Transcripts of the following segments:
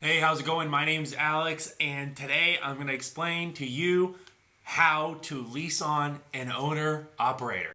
Hey, how's it going? My name's Alex, and today I'm going to explain to you how to lease on an owner-operator.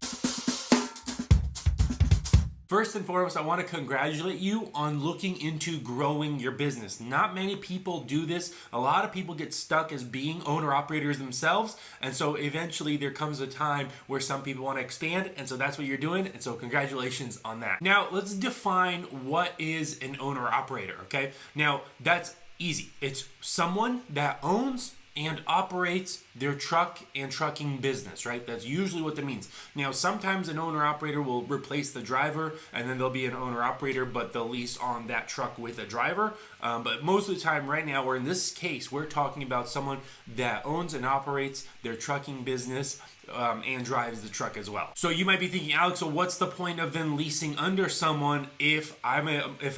First and foremost, I want to congratulate you on looking into growing your business. Not many people do this. A lot of people get stuck as being owner-operators themselves, and so eventually there comes a time where some people want to expand, and so that's what you're doing, and so congratulations on that. Now, let's define what is an owner-operator, okay? Now, that's easy. It's someone that owns and operates their truck and trucking business, right? That's usually what that means. Now, sometimes an owner-operator will replace the driver, and then there'll be an owner-operator, but they'll lease on that truck with a driver. But most of the time right now, or in this case, we're talking about someone that owns and operates their trucking business and drives the truck as well. So you might be thinking, Alex, so what's the point of then leasing under someone if I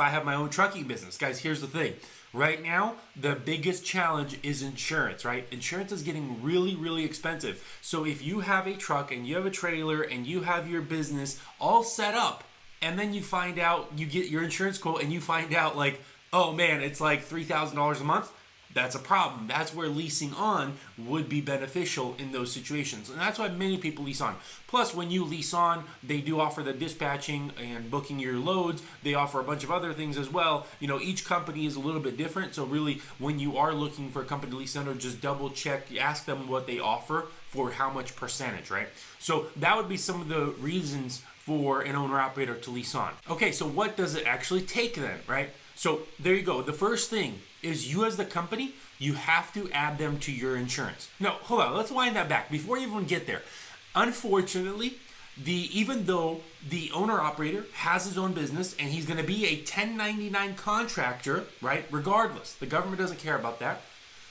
have my own trucking business? Guys, here's the thing. Right now, the biggest challenge is insurance, right? Insurance is getting really, really expensive. So if you have a truck and you have a trailer and you have your business all set up, and then you find out, you get your insurance quote and you find out like, oh man, it's like $3,000 a month, that's a problem. That's where leasing on would be beneficial in those situations. And that's why many people lease on. Plus, when you lease on, they do offer the dispatching and booking your loads. They offer a bunch of other things as well. You know, each company is a little bit different. So really, when you are looking for a company to lease under, just double check, ask them what they offer for how much percentage, right? So that would be some of the reasons for an owner-operator to lease on. Okay, so what does it actually take then, right? So there you go. The first thing is you as the company, you have to add them to your insurance. No, hold on. Let's wind that back before you even get there. Unfortunately, even though the owner-operator has his own business and he's going to be a 1099 contractor, right? Regardless, the government doesn't care about that.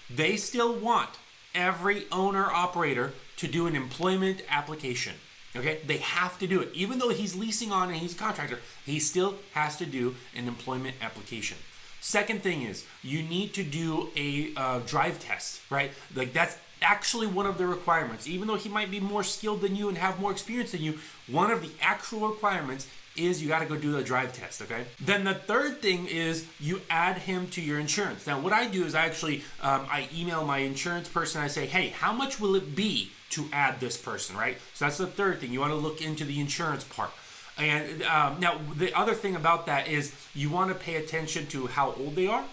They still want every owner-operator to do an employment application. Okay, they have to do it. Even though he's leasing on and he's a contractor, he still has to do an employment application. Second thing is you need to do a drive test, right? Like that's actually one of the requirements. Even though he might be more skilled than you and have more experience than you, one of the actual requirements is you got to go do the drive test, okay? Then the third thing is you add him to your insurance. Now, what I do is I email my insurance person. I say, hey, how much will it be to add this person, right? So that's the third thing. You want to look into the insurance part. And now the other thing about that is you want to pay attention to how old they are,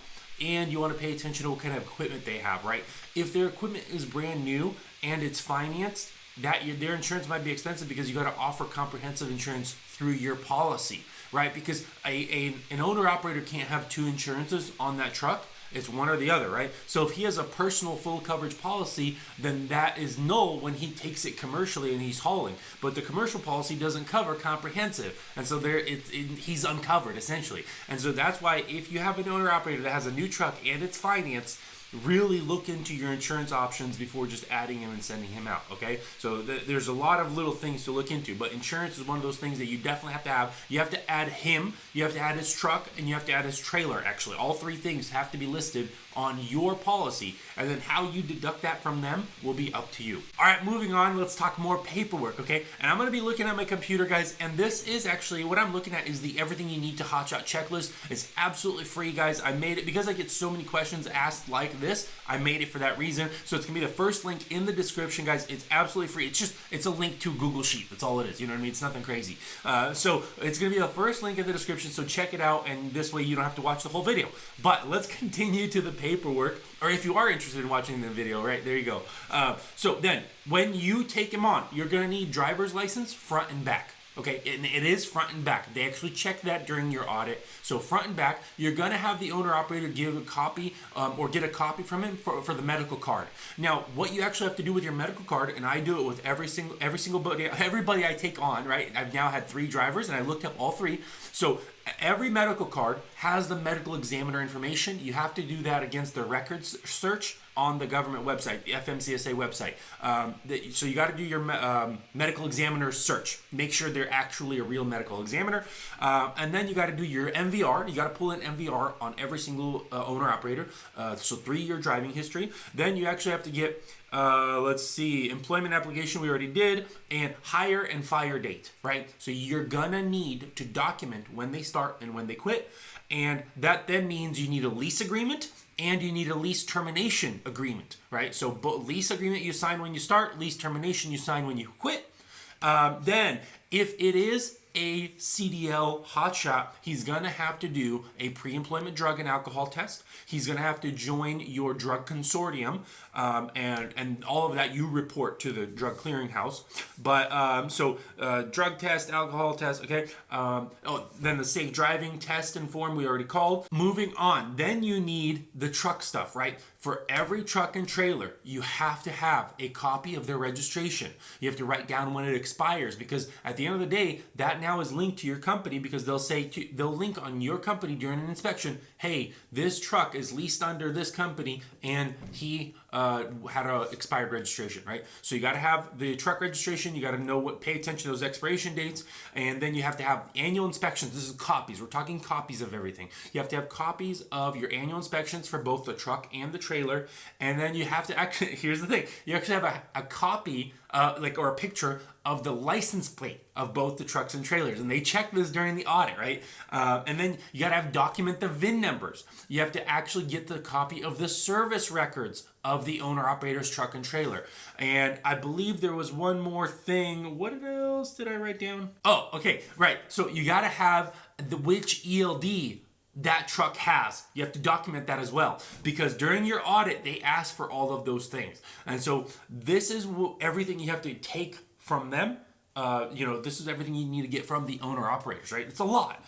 and you want to pay attention to what kind of equipment they have, right? If their equipment is brand new and it's financed, their insurance might be expensive because you got to offer comprehensive insurance through your policy, right? Because an owner-operator can't have two insurances on that truck. It's one or the other, right? So if he has a personal full coverage policy, then that is null when he takes it commercially and he's hauling. But the commercial policy doesn't cover comprehensive. And so he's uncovered, essentially. And so that's why if you have an owner-operator that has a new truck and it's financed, really look into your insurance options before just adding him and sending him out, okay? So there's a lot of little things to look into, but insurance is one of those things that you definitely have to have. You have to add him, you have to add his truck, and you have to add his trailer, actually. All three things have to be listed on your policy, and then how you deduct that from them will be up to you. All right, moving on, let's talk more paperwork, okay? And I'm going to be looking at my computer, guys, and this is actually, what I'm looking at is the Everything You Need to Hotshot checklist. It's absolutely free, guys. I made it because I get so many questions asked like this. I made it for that reason. So it's going to be the first link in the description, guys. It's absolutely free. It's a link to Google Sheet. That's all it is. You know what I mean? It's nothing crazy. So it's going to be the first link in the description, so check it out, and this way you don't have to watch the whole video. But let's continue to the paperwork, or if you are interested in watching the video, right, there you go. So then, when you take him on, you're going to need driver's license front and back. Okay, and it is front and back. They actually check that during your audit. So front and back, you're going to have the owner-operator give a copy or get a copy from him for the medical card. Now, what you actually have to do with your medical card, and I do it with everybody I take on, right? I've now had 3 drivers, and I looked up all 3. So every medical card has the medical examiner information. You have to do that against the records search on the government website, the FMCSA website. So you got to do your medical examiner search. Make sure they're actually a real medical examiner. And then you got to do your MVR. You got to pull in MVR on every single owner-operator. So 3-year driving history. Then you actually have to get employment application we already did, and hire and fire date, right? So you're gonna need to document when they start and when they quit. And that then means you need a lease agreement and you need a lease termination agreement, right? So lease agreement you sign when you start, lease termination you sign when you quit. Then if it is a CDL hotshot, he's going to have to do a pre-employment drug and alcohol test. He's going to have to join your drug consortium, and all of that you report to the drug clearinghouse. But drug test, alcohol test, okay. Then the safe driving test and form we already called. Moving on, then you need the truck stuff, right? For every truck and trailer, you have to have a copy of their registration. You have to write down when it expires, because at the end of the day, that now is linked to your company, because they'll link on your company during an inspection, hey, this truck is leased under this company and he had an expired registration, right? So you got to have the truck registration, you got to pay attention to those expiration dates, and then you have to have annual inspections. This is copies. We're talking copies of everything. You have to have copies of your annual inspections for both the truck and the trailer, and then you have to actually, here's the thing, you actually have a copy or a picture of the license plate of both the trucks and trailers, and they check this during the audit, right? And then you got to document the VIN numbers. You have to actually get the copy of the service records of the owner-operator's truck and trailer. And I believe there was one more thing. What else did I write down? Oh, okay, right. So you got to have which ELD that truck has. You have to document that as well, because during your audit, they ask for all of those things. And so this is everything you have to take from them. This is everything you need to get from the owner-operators, right? It's a lot.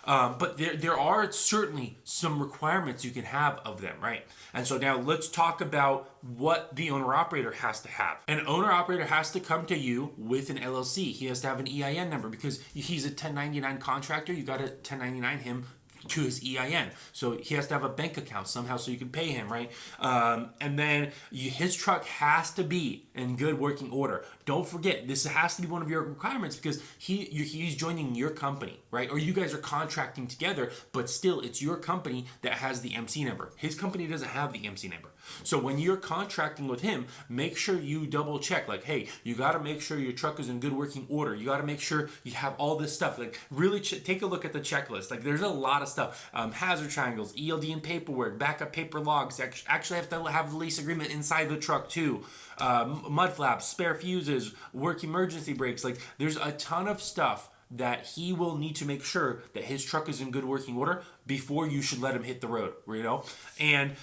But there are certainly some requirements you can have of them, right? And so now let's talk about what the owner-operator has to have. An owner-operator has to come to you with an LLC. He has to have an EIN number, because he's a 1099 contractor. You got to 1099 him to his EIN. So he has to have a bank account somehow so you can pay him, right? And then his truck has to be in good working order. Don't forget, this has to be one of your requirements, because he's joining your company, right? Or you guys are contracting together, but still it's your company that has the MC number. His company doesn't have the MC number. So when you're contracting with him, make sure you double check, like, hey, you got to make sure your truck is in good working order. You got to make sure you have all this stuff. Like, really take a look at the checklist. Like, there's a lot of stuff. Hazard triangles, ELD and paperwork, backup paper logs. Actually have to have the lease agreement inside the truck too. Mud flaps, spare fuses, work emergency brakes. Like, there's a ton of stuff that he will need to make sure that his truck is in good working order before you should let him hit the road, you know? And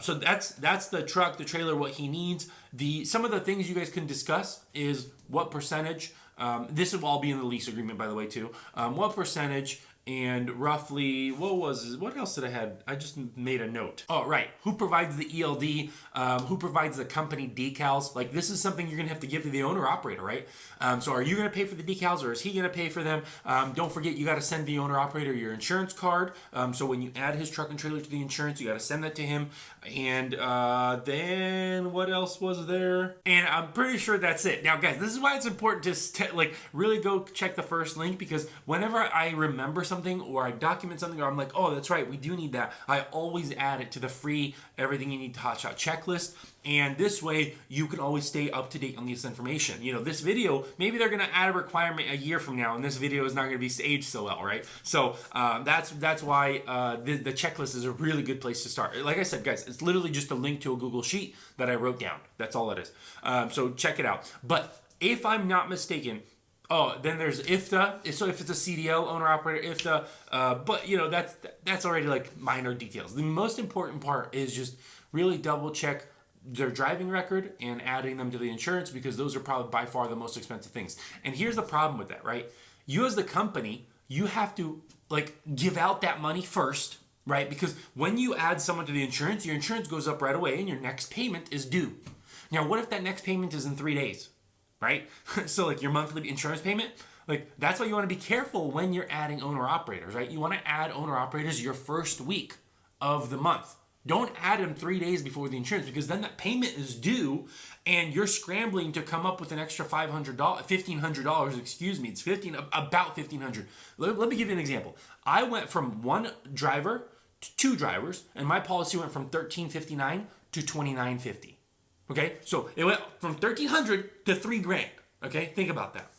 so that's the truck, the trailer, what he needs. Some of the things you guys can discuss is what percentage, this will all be in the lease agreement, by the way, too. What percentage, and roughly, what else did I have? I just made a note. Oh, right. Who provides the ELD? Who provides the company decals? Like, this is something you're going to have to give to the owner-operator, right? So are you going to pay for the decals, or is he going to pay for them? Don't forget, you got to send the owner-operator your insurance card. So when you add his truck and trailer to the insurance, you got to send that to him. And then what else was there? And I'm pretty sure that's it. Now, guys, this is why it's important to really go check the first link, because whenever I remember something or I document something, or I'm like, oh, that's right, we do need that, I always add it to the free Everything You Need to Hotshot checklist. And this way you can always stay up to date on this information. You know, this video, maybe they're going to add a requirement a year from now, and this video is not going to be staged so well, right? So that's why the checklist is a really good place to start. Like I said, guys, it's literally just a link to a Google Sheet that I wrote down. That's all it is. So check it out. But if I'm not mistaken, then there's IFTA. So if it's a CDL, owner-operator, IFTA. But, you know, that's already like minor details. The most important part is just really double-check their driving record and adding them to the insurance, because those are probably by far the most expensive things. And here's the problem with that, right? You as the company, you have to give out that money first, right? Because when you add someone to the insurance, your insurance goes up right away and your next payment is due. Now, what if that next payment is in 3 days, right? So your monthly insurance payment, that's why you want to be careful when you're adding owner-operators, right? You want to add owner-operators your first week of the month. Don't add them 3 days before the insurance, because then that payment is due and you're scrambling to come up with an extra $1,500, excuse me. It's about $1,500. Let me give you an example. I went from one driver to two drivers, and my policy went from $1,359 to $2,950. Okay? So it went from $1,300 to $3,000. Okay? Think about that.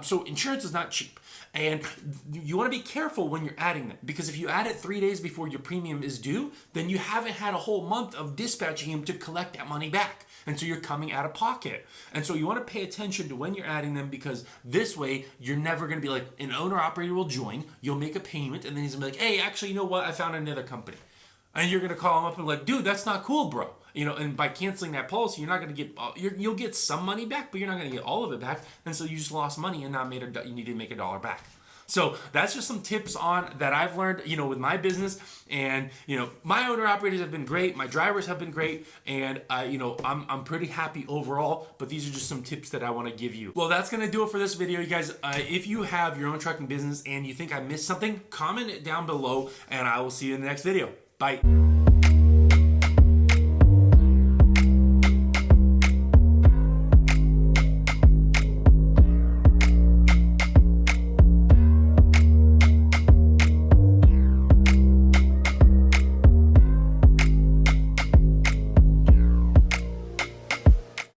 So insurance is not cheap. And you want to be careful when you're adding them, because if you add it 3 days before your premium is due, then you haven't had a whole month of dispatching him to collect that money back. And so you're coming out of pocket. And so you want to pay attention to when you're adding them, because this way you're never going to be like, an owner operator will join, you'll make a payment, and then he's going to be like, hey, actually, you know what? I found another company. And you're going to call him up and be like, dude, that's not cool, bro. You know, and by canceling that policy, you're not going to get, you'll get some money back, but you're not going to get all of it back. And so you just lost money and not you need to make $1 back. So that's just some tips on that I've learned, you know, with my business. And, you know, my owner operators have been great. My drivers have been great. And, you know, I'm pretty happy overall. But these are just some tips that I want to give you. Well, that's going to do it for this video, you guys. If you have your own trucking business and you think I missed something, comment it down below and I will see you in the next video. Bye.